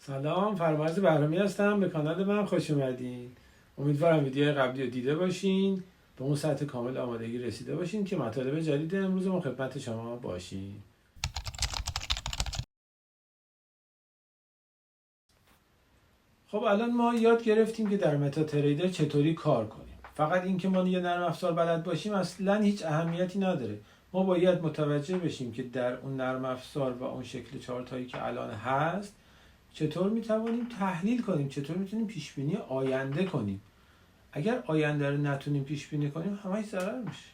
سلام، فرمانرز بهرامی هستم. به کانال من خوش اومدین. امیدوارم ویدیوهای قبلی رو دیده باشین، به اون سطح کامل آمادگی رسیده باشین که مطالب جدید امروز ما خدمت شما باشیم. خب الان ما یاد گرفتیم که در متا تریدر چطوری کار کنیم. فقط اینکه ما یه نرم افزار بلد باشیم اصلا هیچ اهمیتی نداره. ما باید متوجه بشیم که در اون نرم افزار و اون شکل چارت هایی که الان هست چطور میتوانیم تحلیل کنیم، چطور میتونیم پیش بینی آینده کنیم. اگر آینده رو نتونیم پیش بینی کنیم همش ضرر میشه،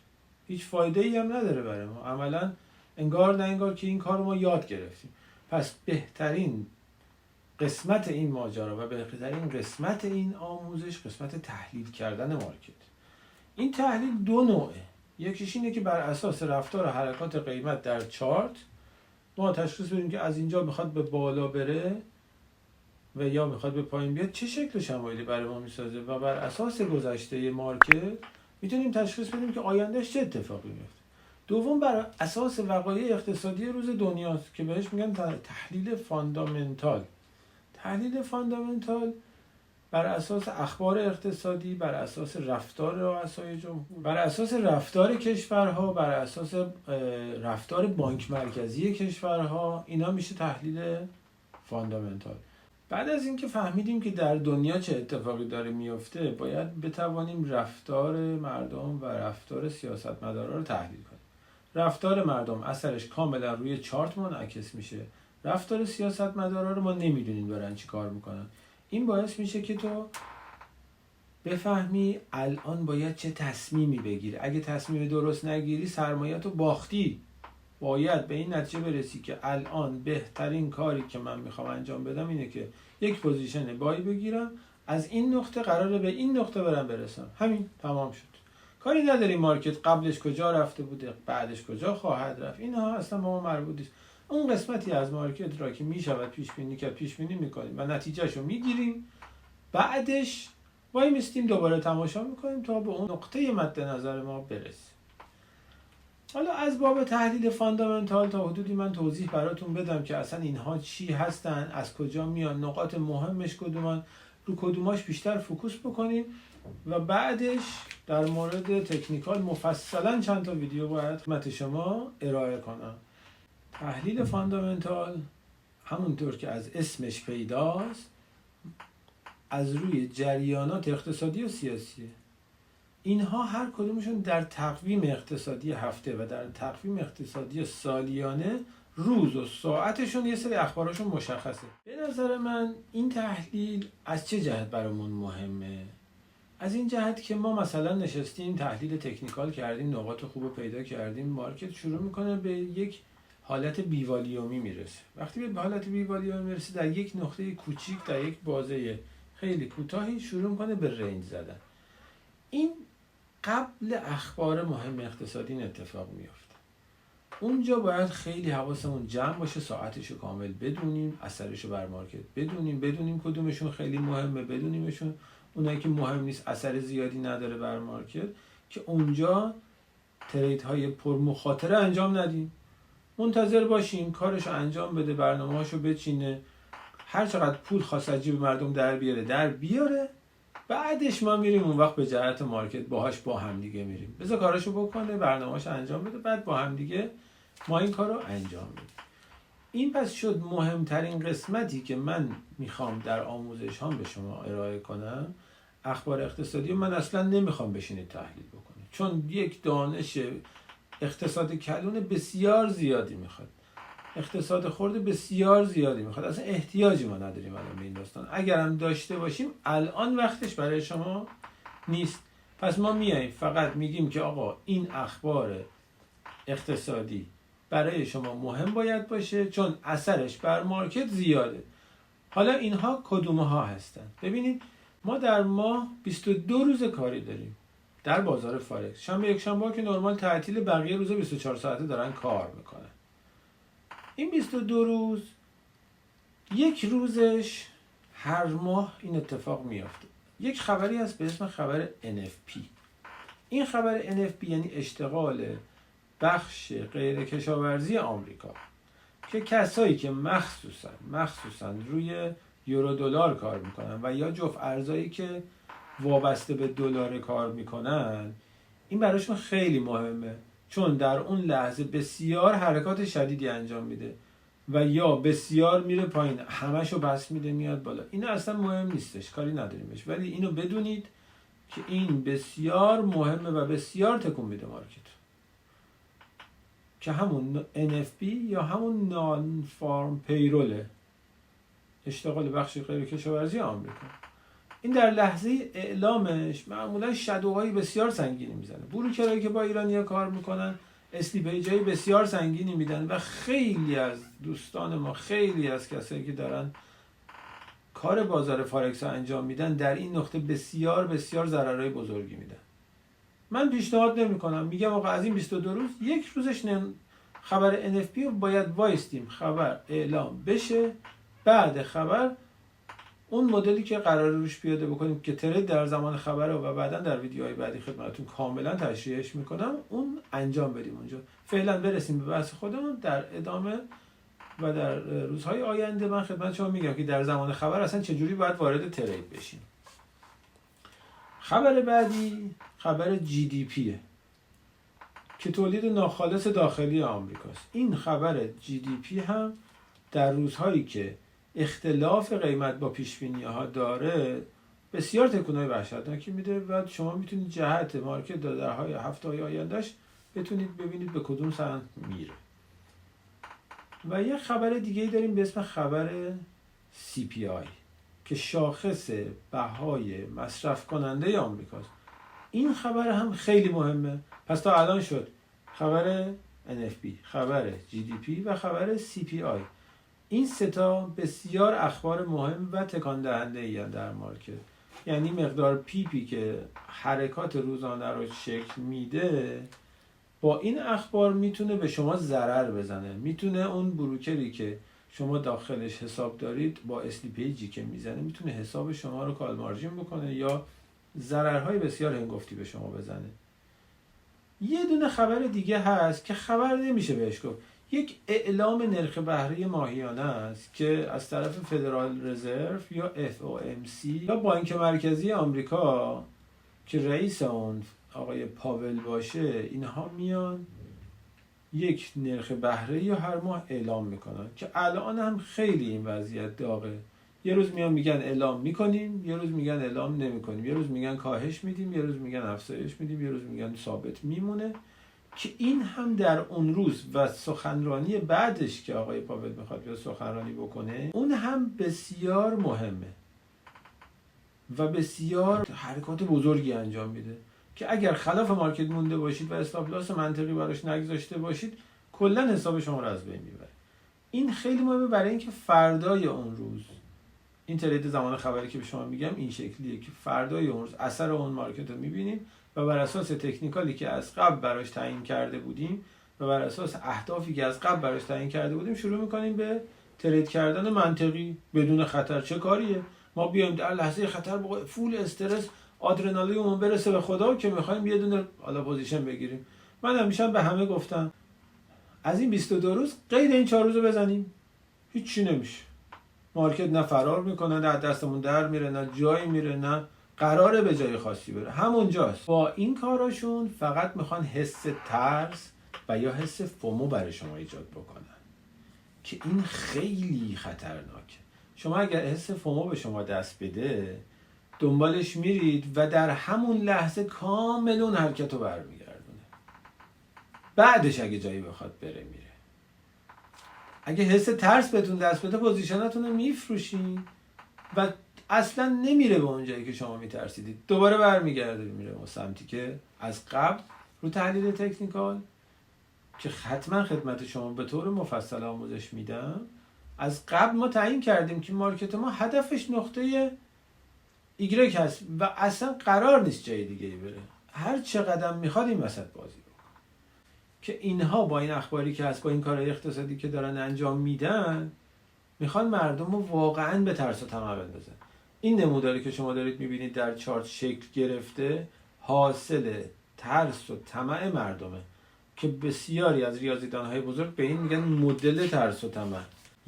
هیچ فایده ای هم نداره برای ما. عملا انگار نه انگار که این کار رو ما یاد گرفتیم. پس بهترین قسمت این ماجرا و بهترین قسمت این آموزش قسمت تحلیل کردن مارکت. این تحلیل دو نوعه. یکیش اینه که بر اساس رفتار و حرکات قیمت در چارت ما تشخیص بدیم که از اینجا میخواد به بالا بره و یا میخواد به پایین بیاد، چه شکل شمایلی برای ما میسازه و بر اساس گذشته مارکت میتونیم تشخیص بدیم که آیندهش چه اتفاقی میفته. دوم بر اساس وقایع اقتصادی روز دنیاست که بهش میگن تحلیل فاندامنتال. تحلیل فاندامنتال بر اساس اخبار اقتصادی، بر اساس رفتار رؤسای جمهور، بر اساس رفتار کشورها، بر اساس رفتار بانک مرکزی کشورها، اینا میشه تحلیل فاندامنتال. بعد از اینکه فهمیدیم که در دنیا چه اتفاقی داره میفته، باید بتوانیم رفتار مردم و رفتار سیاستمدارا رو تحلیل کنیم. رفتار مردم اثرش کاملا روی چارت منعکس میشه. رفتار سیاستمدارا رو ما نمیدونیم دارن چی کار میکنن. این باعث میشه که تو بفهمی الان باید چه تصمیمی بگیری. اگه تصمیم درست نگیری سرمایه‌تو باختی. باید به این نتیجه برسی که الان بهترین کاری که من میخوام انجام بدم اینه که یک پوزیشن بای بگیرم، از این نقطه قراره به این نقطه برسم. همین، تمام شد. کاری نداریم مارکت قبلش کجا رفته بوده، بعدش کجا خواهد رفت، اینها اصلا با ما مربوط نیست. اون قسمتی از مارکت را که میشود پیش بینی کرد پیش بینی میکنیم و نتیجهشو میگیریم، بعدش وای میستیم دوباره تماشا میکنیم تا به اون نقطه مد نظر ما برسیم. حالا از باب تحلیل فاندامنتال تا حدودی من توضیح براتون بدم که اصلا اینها چی هستن، از کجا میان، نقاط مهمش کدومان، رو کدوماش بیشتر فوکوس بکنیم و بعدش در مورد تکنیکال مفصلا چند تا ویدیو باید خدمت شما ارائه کنم. تحلیل فاندامنتال همونطور که از اسمش پیداست از روی جریانات اقتصادی و سیاسیه. اینها هر کدومشون در تقویم اقتصادی هفته و در تقویم اقتصادی سالیانه روز و ساعتشون یه سری اخبارشون مشخصه. به نظر من این تحلیل از چه جهت برامون مهمه؟ از این جهت که ما مثلا نشستیم تحلیل تکنیکال کردیم، نقاط خوب پیدا کردیم، مارکت شروع میکنه به یک حالت بیوالیومی میرسه. وقتی به حالت بیوالیومی میرسه در یک نقطه کوچیک، در یک بازه خیلی کوتاهی شروع میکنه به رنج زدن. این قبل اخبار مهم اقتصادی این اتفاق میفته. اونجا باید خیلی حواسمون جمع باشه، ساعتشو کامل بدونیم، اثرشو بر مارکت بدونیم کدومشون خیلی مهمه، بدونیمشون اونایی که مهم نیست، اثر زیادی نداره بر مارکت، که اونجا تریدهای پر مخاطره انجام ندیم. منتظر باشیم کارشو انجام بده، برنامه‌اشو بچینه، هر چقدر پول خواست از جیب مردم در بیاره، بعدش ما میریم اون وقت به جهت مارکت باهاش با هم دیگه میریم. بذار کاراشو بکنه، برنامه‌اشو انجام بده، بعد با هم دیگه ما این کارو انجام بدیم. این پس شد مهمترین قسمتی که من میخوام در آموزش هم به شما ارائه کنم. اخبار اقتصادی من اصلا نمیخوام بشینید تحلیل بکنید، چون یک دانش اقتصاد کلون بسیار زیادی میخواد، اقتصاد خرد بسیار زیادی میخواد. اصلا احتیاجی ما نداریم الان به این داستان. اگرم داشته باشیم الان وقتش برای شما نیست. پس ما میاییم فقط میگیم که آقا این اخبار اقتصادی برای شما مهم باید باشه چون اثرش بر مارکت زیاده. حالا اینها کدومها هستن؟ ببینید ما در ماه 22 روز کاری داریم در بازار فارکس. شنبه یک شنبه که نرمال تعطیل، بقیه روزا 24 ساعته دارن کار میکنن. این 22 روز یک روزش هر ماه این اتفاق میافته. یک خبری هست به اسم خبر NFP. این خبر NFP یعنی اشتغال بخش غیر کشاورزی آمریکا، که کسایی که مخصوصا روی یورو دلار کار میکنن و یا جفت ارزایی که وابسته به دلار کار میکنن، این براشون خیلی مهمه، چون در اون لحظه بسیار حرکات شدیدی انجام میده و یا بسیار میره پایین، همشو بس میده میاد بالا. این اصلا مهم نیستش، کاری نداریمش، ولی اینو بدونید که این بسیار مهمه و بسیار تکون میده مارکت، که همون NFP یا همون نان فارم پیروله، اشتغال بخش غیر کشاورزی آمریکا. این در لحظه اعلامش معمولا شادوهای بسیار سنگینی میزنه. بروکرایی که با ایرانی‌ها کار میکنن اسلیپیجای بسیار سنگینی میدن و خیلی از دوستان ما، خیلی از کسایی که دارن کار بازار فارکس انجام میدن در این نقطه بسیار بسیار ضررهای بزرگی میدن. من پیشنهاد نمیکنم، میگم آقا از این 22 روز یک روزش خبر NFP رو باید وایستیم خبر اعلام بشه، بعد خبر اون مدلی که قراره روش پیاده بکنیم که ترید در زمان خبره و بعدا در ویدیوهای بعدی خدمتتون کاملا تشریحش میکنم، اون انجام بدیم اونجا. فعلا برسیم به بحث خودمون، در ادامه و در روزهای آینده من خدمت شما میگم که در زمان خبر اصلا چجوری باید وارد ترید بشیم. خبر بعدی خبر GDP که تولید ناخالص داخلی آمریکاست. این خبر GDP هم در روزهایی که اختلاف قیمت با پیش‌بینی‌ها داره بسیار تکونای وحشتناکی میده و شما میتونید جهت مارکت در هفته‌های آیندهش بتونید ببینید به کدوم سمت میره. و یه خبر دیگه‌ای داریم به اسم خبر CPI که شاخص بهای مصرف کننده آمریکاست. این خبر هم خیلی مهمه. پس تا الان شد خبر NFP، خبر GDP و خبر CPI. این ستا بسیار اخبار مهم و تکان دهنده ای در مارکت. یعنی مقدار پیپی که حرکات روزانه رو شکل میده با این اخبار میتونه به شما ضرر بزنه. میتونه اون بروکری که شما داخلش حساب دارید با اسلیپیجی که میزنه میتونه حساب شما رو کال مارجین بکنه یا ضررهای بسیار هنگفتی به شما بزنه. یه دونه خبر دیگه هست که خبر نمیشه بهش گفت، یک اعلام نرخ بهره ماهیانه است که از طرف فدرال رزرو یا FOMC یا بانک مرکزی آمریکا که رئیس اون آقای پاول باشه، اینها میان یک نرخ بهره یا هر ماه اعلام میکنن که الان هم خیلی این وضعیت داغه. یه روز میان میگن اعلام میکنیم، یه روز میگن اعلام نمیکنیم، یه روز میگن کاهش میدیم، یه روز میگن افزایش میدیم، یه روز میگن ثابت میمونه، که این هم در اون روز و سخنرانی بعدش که آقای پاول میخواد بیا سخنرانی بکنه اون هم بسیار مهمه و بسیار حرکات بزرگی انجام میده که اگر خلاف مارکت مونده باشید و استاپ لاس منطقی براش نگذاشته باشید کلا حساب شما رو از بین میبره. این خیلی مهمه برای اینکه فردای اون روز این ترید زمان خبری که به شما میگم این شکلیه که فردای اون روز اثر اون مارکت رو میبینیم و بر اساس تکنیکالی که از قبل براش تعیین کرده بودیم و بر اساس اهدافی که از قبل براش تعیین کرده بودیم شروع میکنیم به ترید کردن منطقی بدون خطر. چه کاریه؟ ما بیایم در لحظه خطر با فول استرس آدرنالینمون برسه به خدا که میخوایم یه دونه حالا پوزیشن بگیریم. من همیشه به همه گفتم از این 22 روز غیر این 4 روزو بزنیم هیچ چی نمیشه. مارکت نه فرار میکنه، نه دستمون در میره، نه جایی میره، نه قراره به جای خاصی بره، همونجاست. با این کاراشون فقط میخوان حس ترس و یا حس فومو برای شما ایجاد بکنن که این خیلی خطرناکه. شما اگر حس فومو به شما دست بده دنبالش میرید و در همون لحظه کامل اون حرکت رو برمیگردونه. بعدش اگه جایی بخواد بره میره. اگه حس ترس بهتون دست بده پوزیشناتون رو میفروشین و اصلا نمیره به اون جایی که شما میترسیدید، دوباره برمیگرده میره به سمتی که از قبل رو تحلیل تکنیکال که حتما خدمت شما به طور مفصل آموزش میدم، از قبل ما تعیین کردیم که مارکت ما هدفش نقطه ایگرگ هست و اصلا قرار نیست جای دیگه بره، هر چه قدم میخواد این وسط بازی بکنه. که اینها با این اخباری که هست، با این کارهای اقتصادی که دارن انجام میدن، میخوان مردم رو واقعا به ترس و طمع بندازن. این نموداری که شما دارید میبینید در چارت شکل گرفته حاصل ترس و طمع مردمه که بسیاری از ریاضیدانهای بزرگ به این میگن مدل ترس و طمع.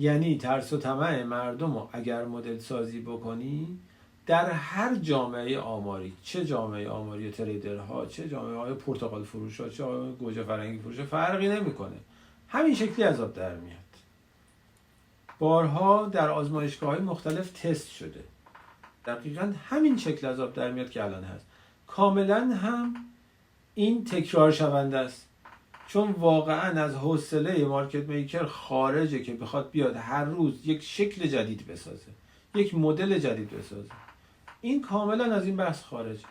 یعنی ترس و طمع مردم رو اگر مدل سازی بکنی در هر جامعه آماری، چه جامعه آماری تریدرها، چه جامعه های پرتقال فروش ها، چه گوجه فرنگی فروش ها، فرقی نمیکنه، همین شکلی از آب در میاد. بارها در آزمایشگاه‌های مختلف تست شده، دقیقاً همین شکل از آب در میاد که الان هست. کاملا هم این تکرار شونده است، چون واقعا از حوصله مارکت میکر خارجه که بخواد بیاد هر روز یک شکل جدید بسازه، یک مدل جدید بسازه. این کاملا از این بحث خارجه.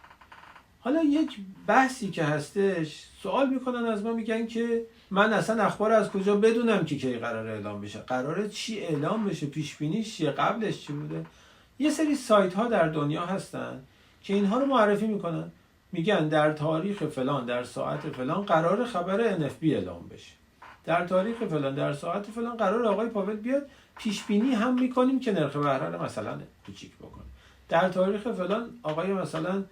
حالا یک بحثی که هستش، سوال میکنن از ما، میگن که من اصلا اخبار از کجا بدونم که کی قراره اعلام بشه؟ قراره چی اعلام بشه؟ پیش بینیش چیه؟ قبلش چی بوده؟ یه سری سایت ها در دنیا هستن که اینها رو معرفی میکنن، میگن در تاریخ فلان در ساعت فلان قرار خبر NFB اعلام بشه، در تاریخ فلان در ساعت فلان قرار آقای پاول بیاد، پیش بینی هم میکنیم که نرخ بهره رو مثلا کوچیک بکنه، در تاریخ فلان آقای مثلا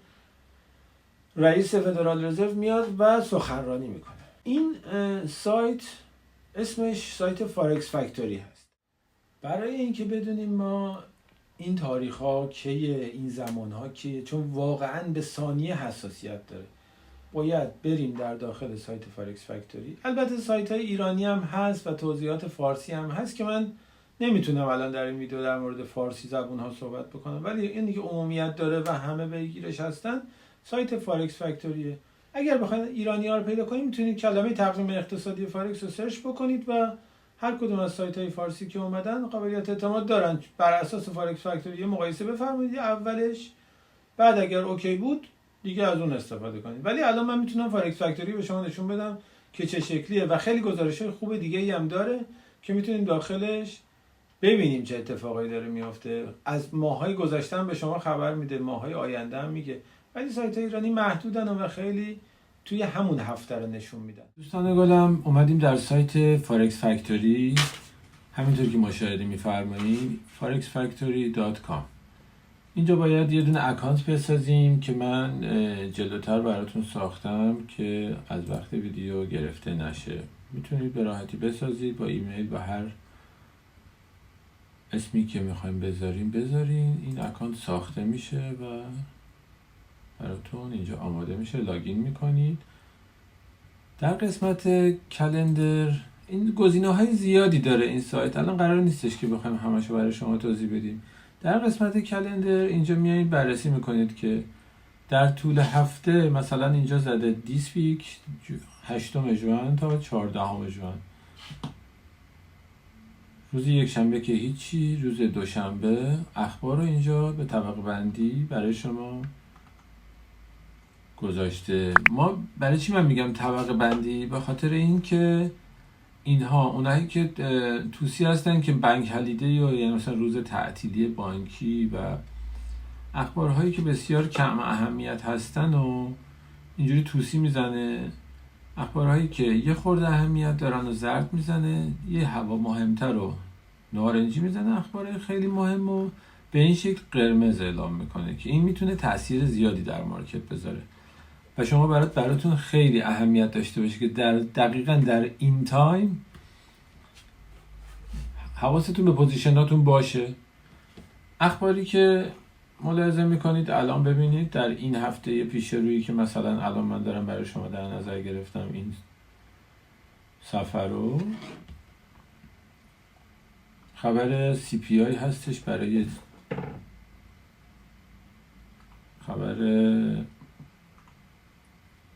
رئیس فدرال رزرو میاد و سخنرانی میکنه. این سایت اسمش سایت فارکس فکتوری هست. برای اینکه بدونیم ما این تاریخ ها کیه، این زمان ها کیه، چون واقعا به ثانیه حساسیت داره، باید بریم در داخل سایت فارکس فکتوری. البته سایت های ایرانی هم هست و توضیحات فارسی هم هست که من نمیتونم الان در این ویدیو در مورد فارسی زبون ها صحبت بکنم، ولی اینی که عمومیت داره و همه بگیرش هستن سایت فارکس فکتوریه. اگر بخواید ایرانی ها رو پیدا کنید میتونید کلمه تقویم اقتصادی فارکس رو سرچ بکنید و هر کدوم از سایت های فارسی که اومدن قابلیت اعتماد دارن، بر اساس فارکس فکتوری مقایسه بفرمایید اولش، بعد اگر اوکی بود دیگه از اون استفاده کنید. ولی الان من میتونم فارکس فکتوری به شما نشون بدم که چه شکلیه و خیلی گزارش‌های خوب دیگه ای هم داره که میتونیم داخلش ببینیم چه اتفاقایی داره میفته. از ماهای گذشته هم به شما خبر میده، ماهای آینده هم میگه، ولی سایت ایرانی محدودن و خیلی توی همون هفته رو نشون میدن. دوستان گلم، اومدیم در سایت فارکس فکتوری، همینطور که مشاهده میفرمایید forexfactory.com. اینجا باید یه دونه اکانت بسازیم که من جلوتر براتون ساختم که از وقت ویدیو گرفته نشه. میتونید به راحتی بسازید با ایمیل و هر اسمی که میخوایم بذارین. این اکانت ساخته میشه و براتون اینجا آماده میشه، لاگین میکنید. در قسمت کلندر این گزینه‌های زیادی داره این سایت، الان قرار نیستش که بخوایم همشو برای شما توضیح بدیم. در قسمت کلندر اینجا میایید بررسی میکنید که در طول هفته مثلا اینجا زده دیس ویک 8 ژوئن تا 14 ژوئن، روز یک شنبه که هیچی، روز دوشنبه اخبار رو اینجا به طبقه بندی برای شما گذاشته. ما برای چی من میگم طبقه بندی؟ به خاطر این که اینها اونایی که توسی هستن که بانک هلیده یا یعنی مثلا روز تعطیلی بانکی و اخبارهایی که بسیار کم اهمیت هستن و اینجوری توسی میزنه، اخبارهایی که یه خورده اهمیت دارن و زرد میزنه، یه هوا مهمتر و نارنجی میزنه، اخبار خیلی مهم و به این شکل قرمز اعلام میکنه که این میتونه تاثیر زیادی در مارکت بذاره و شما براتون خیلی اهمیت داشته باشه که دقیقاً در این تایم حواستون به پوزیشناتون باشه. اخباری که ملاحظه میکنید الان ببینید در این هفته پیش رویی که مثلا الان من دارم برای شما در نظر گرفتم این صفحه رو، خبر CPI هستش،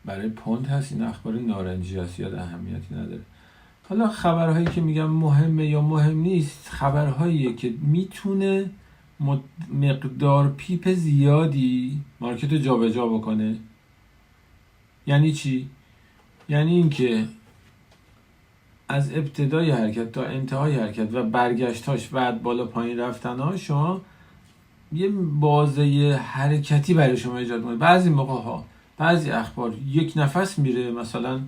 برای پوند هست، این اخبار نارنجی هست، یاد اهمیتی نداره. حالا خبرهایی که میگم مهمه یا مهم نیست، خبرهایی که میتونه مقدار پیپ زیادی مارکت رو جابجا بکنه. یعنی چی؟ یعنی اینکه از ابتدای حرکت تا انتهای حرکت و برگشتاش و بالا پایین رفتن‌ها شما یه بازه حرکتی برای شما ایجاد کنه. بعضی موقع‌ها بعضی اخبار یک نفس میره، مثلا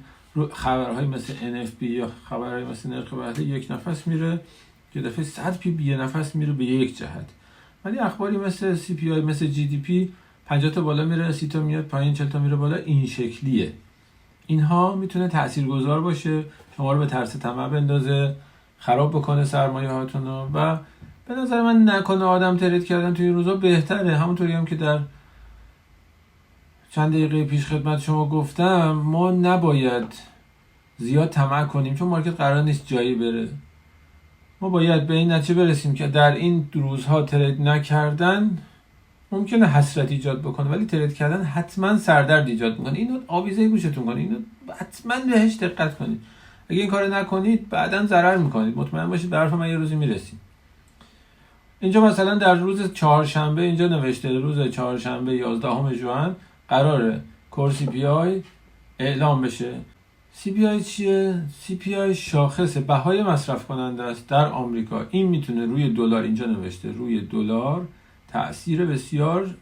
خبرهای مثل NFB یا خبرهای مثل نرخ بهره یک نفس میره، یه دفعه 100 پیپ یه نفس میره به یک جهت. ولی اخباری مثل CPI مثل GDP 50 تا بالا میره، 30 تا میاد پایین، 40 تا میره بالا، این شکلیه. اینها میتونه تاثیرگذار باشه، شما رو به ترس طمع بندازه خراب بکنه سرمایه هاتون رو. و به نظر من نکنه آدم ترید کردن توی این روزا بهتره. همونطوری هم که در چند دقیقه پیش خدمت شما گفتم، ما نباید زیاد طمع کنیم چون مارکت قرار نیست جایی بره. ما باید به این نتیجه برسیم که در این روزها ترید نکردن ممکنه حسرت ایجاد بکنه، ولی ترید کردن حتما سردرد ایجاد میکنه. اینو آویزه گوشتون کنید، اینو حتما بهش دقت کنید. اگه این کارو نکنید بعداً ضرر میکنید. مطمئن باشید به حرف من یه روزی میرسید. اینجا مثلا در روز چهارشنبه اینجا نوشته روز چهارشنبه 11 ژوئن قراره کور سی پی آی اعلام بشه. سی پی آی چیه؟ سی پی آی شاخص بهای مصرف کننده است در آمریکا. این میتونه روی دلار، اینجا نوشته روی دلار تأثیر بسیار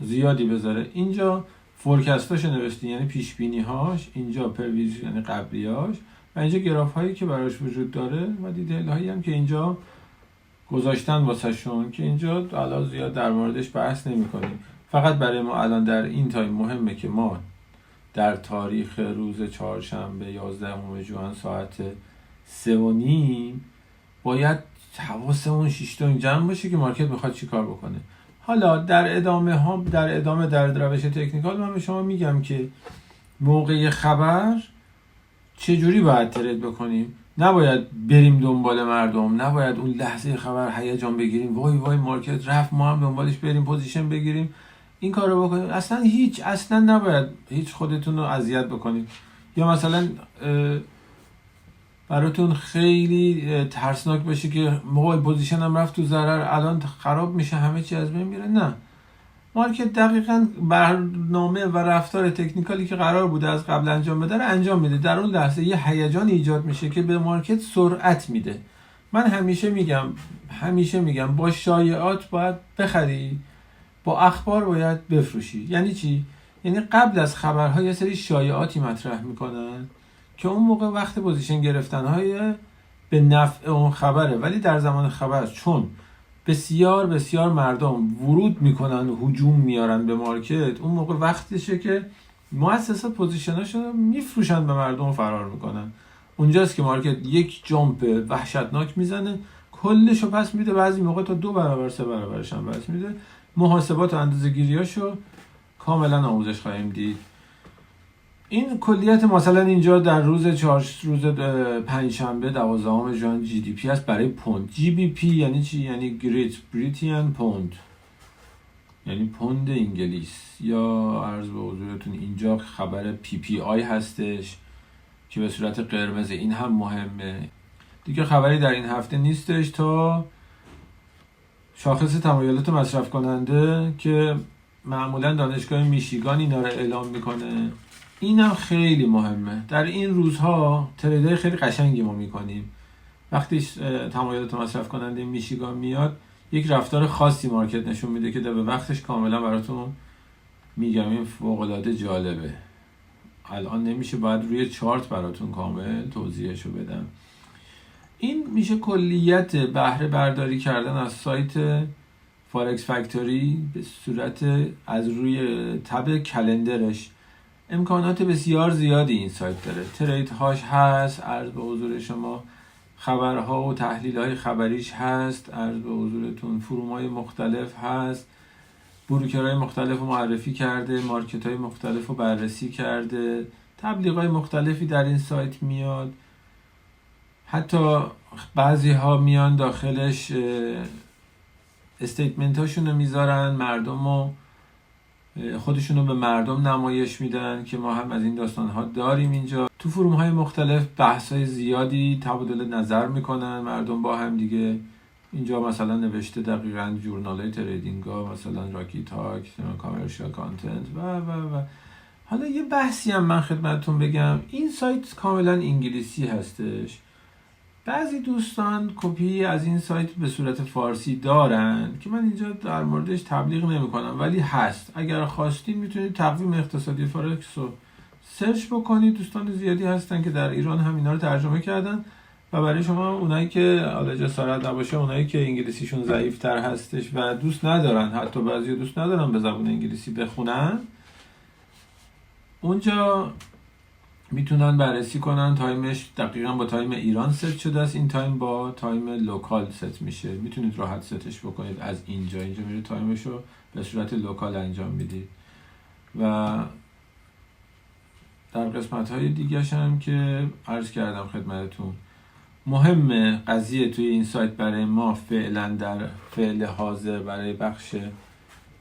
زیادی بذاره. اینجا فورکستاش نوشته، یعنی پیش بینی هاش، اینجا پرویژن یعنی قبلیاش، و اینجا گراف هایی که براش وجود داره و دیتیل هایی هم که اینجا گذاشتن واسه شون که اینجا حالا زیاد در موردش بحث نمی کنیم. فقط برای ما الان در این تایم مهمه که ما در تاریخ روز چهارشنبه 11 ژوئن ساعت 3:30 باید حواسمون 6 تا جمع باشه که مارکت میخواد چی کار بکنه. حالا در ادامه در روش تکنیکال من به شما میگم که موقع خبر چجوری باید ترید بکنیم. نباید بریم دنبال مردم، نباید اون لحظه خبر هیجان بگیریم، وای وای مارکت رفت ما هم دنبالش بریم پوزیشن بگیریم، این کارو بکنیم. اصلا نباید هیچ خودتون رو اذیت بکنید. یا مثلا براتون خیلی ترسناک باشه که موقع پوزیشن هم رفت تو ضرر، الان خراب میشه، همه چی از بین میره. نه، مارکت دقیقاً برنامه و رفتار تکنیکالی که قرار بوده از قبل انجام بده رو انجام میده. در اون لحظه یه هیجان ایجاد میشه که به مارکت سرعت میده. من همیشه میگم با شایعات باید بخری، با اخبار باید بفروشی. یعنی چی؟ یعنی قبل از خبرها یه سری شایعاتی مطرح میکنن که اون موقع وقت پوزیشن گرفتن‌های به نفع اون خبره، ولی در زمان خبر چون بسیار بسیار مردم ورود میکنن و هجوم میارن به مارکت، اون موقع وقتشه که مؤسسات پوزیشناشون میفروشن به مردم و فرار میکنن. اونجاست که مارکت یک جامپ وحشتناک میزنه، کلشو پس میده، بعضی موقع تا 2 برابر 3 برابرش هم پس میده. محاسبات و اندازه‌گیریاشو کاملا آموزش خواهیم دید. این کلیت مثلا اینجا در روز پنجشنبه 12 ژوئن جی دی پی است برای پوند. جی بی پی یعنی چی؟ یعنی گریت بریتین پوند، یعنی پوند انگلیس. یا عرض به حضورتون اینجا خبر پی پی آی هستش که به صورت قرمز، این هم مهمه دیگه. خبری در این هفته نیستش تا شاخص تمایلات مصرف کننده که معمولا دانشگاه میشیگان اینا رو اعلام میکنه. اینم خیلی مهمه. در این روزها تریدای خیلی قشنگی ما میکنیم. وقتی تمایلات مصرف کننده میشیگان میاد، یک رفتار خاصی مارکت نشون میده که به وقتش کاملا براتون میگم. این فوق العاده جالبه. الان نمیشه، باید روی چارت براتون کامل توضیحشو بدم. این میشه کلیت بهره برداری کردن از سایت فارکس فکتوری به صورت از روی تب کلندرش. امکانات بسیار زیادی این سایت داره. ترید هاش هست، عرض به حضور شما خبرها و تحلیل های خبریش هست، عرض به حضورتون فروم های مختلف هست، بروکرهای مختلف رو معرفی کرده، مارکت های مختلف رو بررسی کرده، تبلیغ های مختلفی در این سایت میاد. حتی بعضی ها میان داخلش استیتمنت هاشون رو میذارن، مردم رو خودشون رو به مردم نمایش میدن که ما هم از این داستان ها داریم. اینجا تو فروم های مختلف بحث های زیادی تبادل نظر میکنن مردم با هم دیگه. اینجا مثلا نوشته دقیقاً جورنال های تریدینگ ها، مثلا راکی تاک، کامرشال کانتنت و حالا یه بحثی هم من خدمتتون بگم. این سایت کاملا انگلیسی هستش. بعضی دوستان کپی از این سایت به صورت فارسی دارن که من اینجا در موردش تبلیغ نمی کنم، ولی هست. اگر خواستید میتونید تقویم اقتصادی فارکس رو سرچ بکنید. دوستان زیادی هستن که در ایران هم اینا رو ترجمه کردن و برای شما اونایی که حالا جسارت نباشه، اونایی که انگلیسیشون ضعیف‌تر هستش و دوست ندارن، حتی بعضی دوست ندارن به زبان انگلیسی بخونن، اونجا میتونن بررسی کنن تایمش دقیقا با تایم ایران ست شده است، این تایم با تایم لوکال ست میشه. میتونید راحت ستش بکنید از اینجا میره تایمش رو به صورت لوکال انجام میدید. و در قسمت های دیگه هم که عرض کردم خدمتتون، مهم قضیه توی این سایت برای ما فعلا در فعل حاضر برای بخش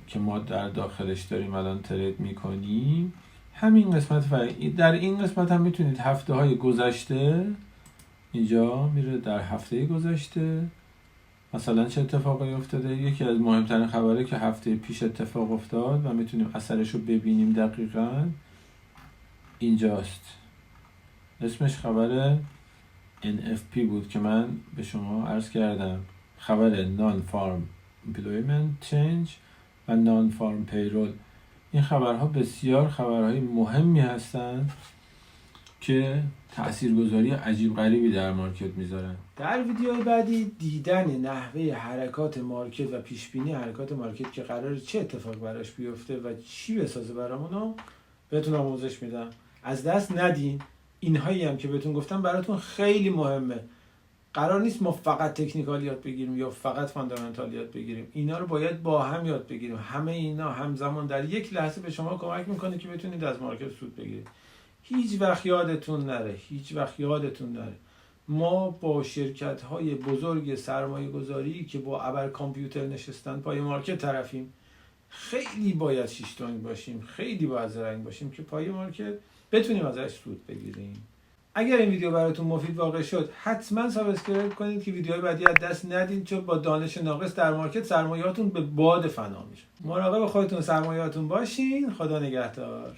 که ما در داخلش داریم الان ترید میکنیم همین قسمت فرقی. در این قسمت هم میتونید هفته های گذشته، اینجا میره در هفته گذشته مثلا چه اتفاقی افتاده. یکی از مهمترین خبره که هفته پیش اتفاق افتاد و میتونیم اثرش رو ببینیم دقیقاً اینجاست. اسمش خبر NFP بود که من به شما عرض کردم، خبر Non-Farm Employment Change و Non-Farm Payroll. این خبرها بسیار خبرهای مهمی هستند که تاثیرگذاری عجیب غریبی در مارکت میذارن. در ویدیوهای بعدی دیدن نحوه حرکات مارکت و پیشبینی حرکات مارکت که قراره چه اتفاق براش بیفته و چی بسازه برامونو بهتون آموزش میدم. از دست ندین. اینهایی هم که بهتون گفتم براتون خیلی مهمه. قرار نیست ما فقط تکنیکال یاد بگیریم یا فقط فاندامنتال یاد بگیریم. اینا رو باید با هم یاد بگیریم. همه اینا همزمان در یک لحظه به شما کمک میکنه که بتونید از مارکت سود بگیرید. هیچ وقت یادتون نره ما با شرکت‌های بزرگ سرمایه گذاری که با ابر کامپیوتر نشستن پای مارکت طرفیم. خیلی باید شیشتونگ باشیم، خیلی باید زرنگ باشیم که پای مارکت بتونیم ازش سود بگیریم. اگر این ویدیو براتون مفید واقع شد حتما سابسکرایب کنید که ویدیوهای بعدی از دست ندید، چون با دانش ناقص در مارکت سرمایه‌هاتون به باد فنا میشه. مراقب خودتون سرمایه‌هاتون باشین. خدا نگهدار.